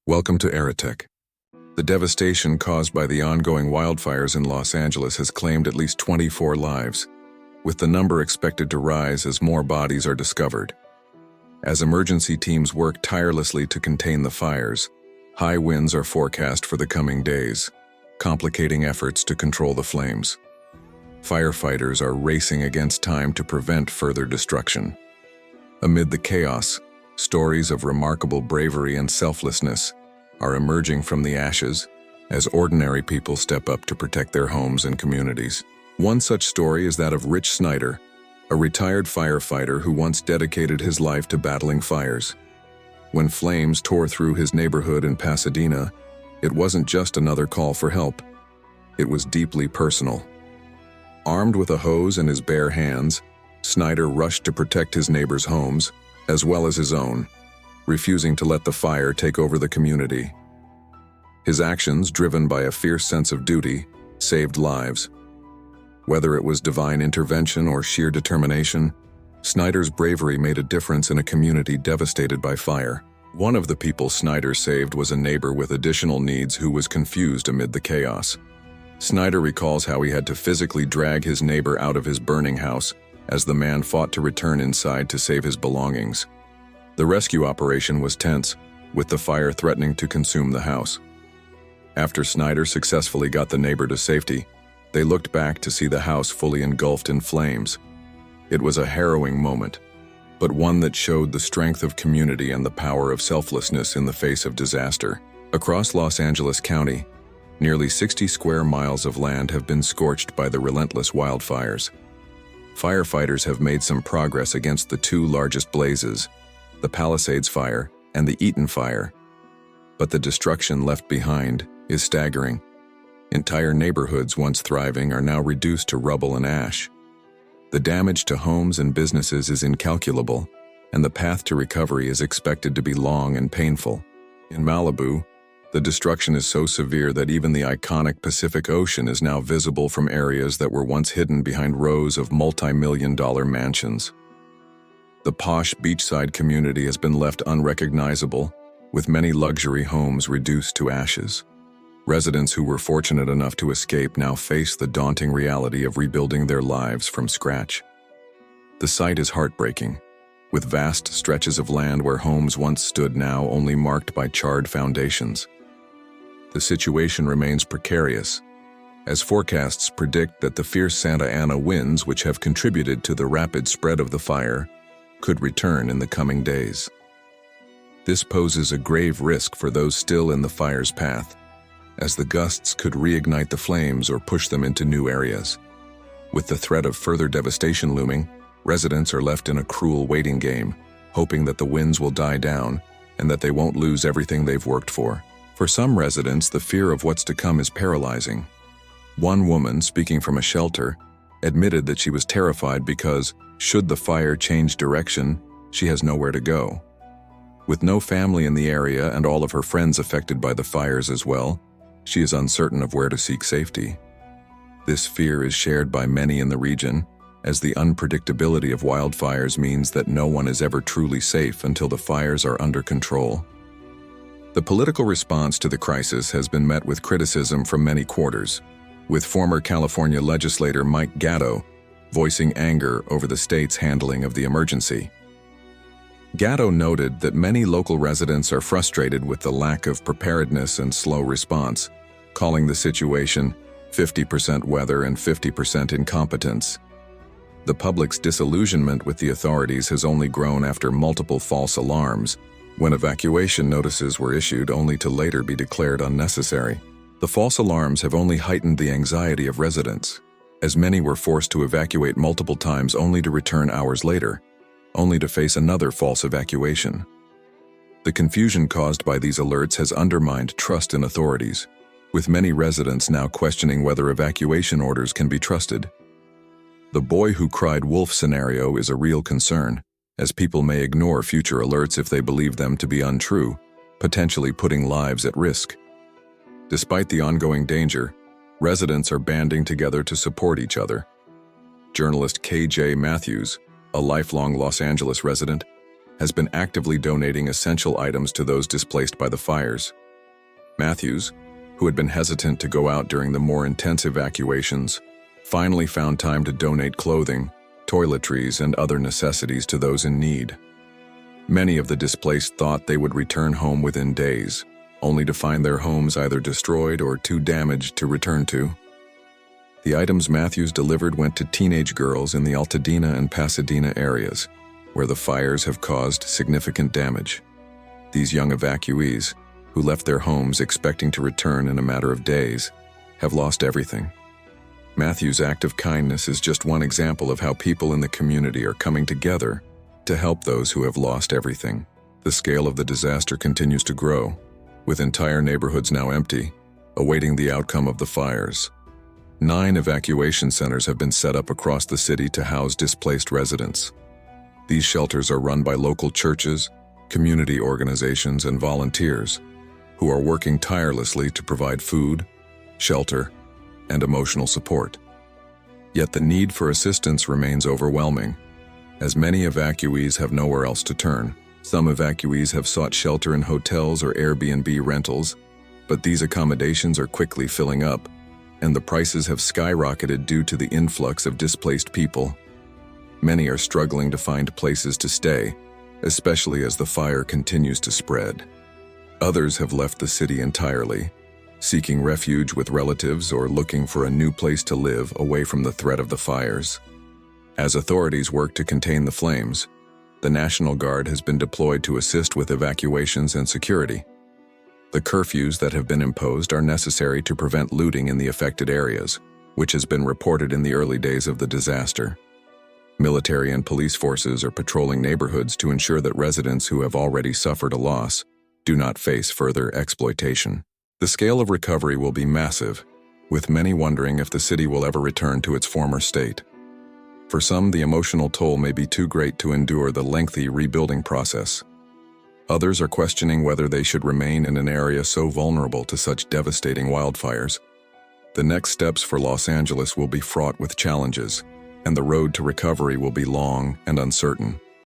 Welcome to Aerotech. The devastation caused by the ongoing wildfires in Los Angeles has claimed at least 24 lives, with the number expected to rise as more bodies are discovered. As emergency teams work tirelessly to contain the fires, high winds are forecast for the coming days, complicating efforts to control the flames. Firefighters are racing against time to prevent further destruction. Amid the chaos, stories of remarkable bravery and selflessness are emerging from the ashes as ordinary people step up to protect their homes and communities. One such story is that of Rich Snyder, a retired firefighter who once dedicated his life to battling fires. When flames tore through his neighborhood in Pasadena, it wasn't just another call for help. It was deeply personal. Armed with a hose in his bare hands, Snyder rushed to protect his neighbors' homes, as well as his own, refusing to let the fire take over the community. His actions, driven by a fierce sense of duty, saved lives. Whether it was divine intervention or sheer determination, Snyder's bravery made a difference in a community devastated by fire. One of the people Snyder saved was a neighbor with additional needs who was confused amid the chaos. Snyder recalls how he had to physically drag his neighbor out of his burning house as the man fought to return inside to save his belongings. The rescue operation was tense, with the fire threatening to consume the house. After Snyder successfully got the neighbor to safety, they looked back to see the house fully engulfed in flames. It was a harrowing moment, but one that showed the strength of community and the power of selflessness in the face of disaster. Across Los Angeles County, nearly 60 square miles of land have been scorched by the relentless wildfires. Firefighters have made some progress against the two largest blazes, the Palisades Fire and the Eaton Fire, but the destruction left behind is staggering. Entire neighborhoods once thriving are now reduced to rubble and ash. The damage to homes and businesses is incalculable, and the path to recovery is expected to be long and painful. In Malibu, the destruction is so severe that even the iconic Pacific Ocean is now visible from areas that were once hidden behind rows of multi-million-dollar mansions. The posh beachside community has been left unrecognizable, with many luxury homes reduced to ashes. Residents who were fortunate enough to escape now face the daunting reality of rebuilding their lives from scratch. The sight is heartbreaking, with vast stretches of land where homes once stood now only marked by charred foundations. The situation remains precarious, as forecasts predict that the fierce Santa Ana winds, which have contributed to the rapid spread of the fire, could return in the coming days. This poses a grave risk for those still in the fire's path, as the gusts could reignite the flames or push them into new areas. With the threat of further devastation looming, residents are left in a cruel waiting game, hoping that the winds will die down and that they won't lose everything they've worked for. For some residents, the fear of what's to come is paralyzing. One woman, speaking from a shelter, admitted that she was terrified because, should the fire change direction, she has nowhere to go. With no family in the area and all of her friends affected by the fires as well, she is uncertain of where to seek safety. This fear is shared by many in the region, as the unpredictability of wildfires means that no one is ever truly safe until the fires are under control. The political response to the crisis has been met with criticism from many quarters, with former California legislator Mike Gatto voicing anger over the state's handling of the emergency. Gatto noted that many local residents are frustrated with the lack of preparedness and slow response, calling the situation 50% weather and 50% incompetence. The public's disillusionment with the authorities has only grown after multiple false alarms, when evacuation notices were issued only to later be declared unnecessary. The false alarms have only heightened the anxiety of residents, as many were forced to evacuate multiple times only to return hours later, only to face another false evacuation. The confusion caused by these alerts has undermined trust in authorities, with many residents now questioning whether evacuation orders can be trusted. The boy who cried wolf scenario is a real concern, as people may ignore future alerts if they believe them to be untrue, potentially putting lives at risk. Despite the ongoing danger, residents are banding together to support each other. Journalist K.J. Matthews, a lifelong Los Angeles resident, has been actively donating essential items to those displaced by the fires. Matthews, who had been hesitant to go out during the more intense evacuations, finally found time to donate clothing, toiletries, and other necessities to those in need. Many of the displaced thought they would return home within days, only to find their homes either destroyed or too damaged to return to. The items Matthews delivered went to teenage girls in the Altadena and Pasadena areas, where the fires have caused significant damage. These young evacuees, who left their homes expecting to return in a matter of days, have lost everything. Matthew's act of kindness is just one example of how people in the community are coming together to help those who have lost everything. The scale of the disaster continues to grow, with entire neighborhoods now empty, awaiting the outcome of the fires. 9 evacuation centers have been set up across the city to house displaced residents. These shelters are run by local churches, community organizations, and volunteers, who are working tirelessly to provide food, shelter, and emotional support. Yet the need for assistance remains overwhelming, as many evacuees have nowhere else to turn. Some evacuees have sought shelter in hotels or Airbnb rentals, but these accommodations are quickly filling up, and the prices have skyrocketed due to the influx of displaced people. Many are struggling to find places to stay, especially as the fire continues to spread. Others have left the city entirely, seeking refuge with relatives or looking for a new place to live away from the threat of the fires. As authorities work to contain the flames, the National Guard has been deployed to assist with evacuations and security. The curfews that have been imposed are necessary to prevent looting in the affected areas, which has been reported in the early days of the disaster. Military and police forces are patrolling neighborhoods to ensure that residents who have already suffered a loss do not face further exploitation. The scale of recovery will be massive, with many wondering if the city will ever return to its former state. For some, the emotional toll may be too great to endure the lengthy rebuilding process. Others are questioning whether they should remain in an area so vulnerable to such devastating wildfires. The next steps for Los Angeles will be fraught with challenges, and the road to recovery will be long and uncertain.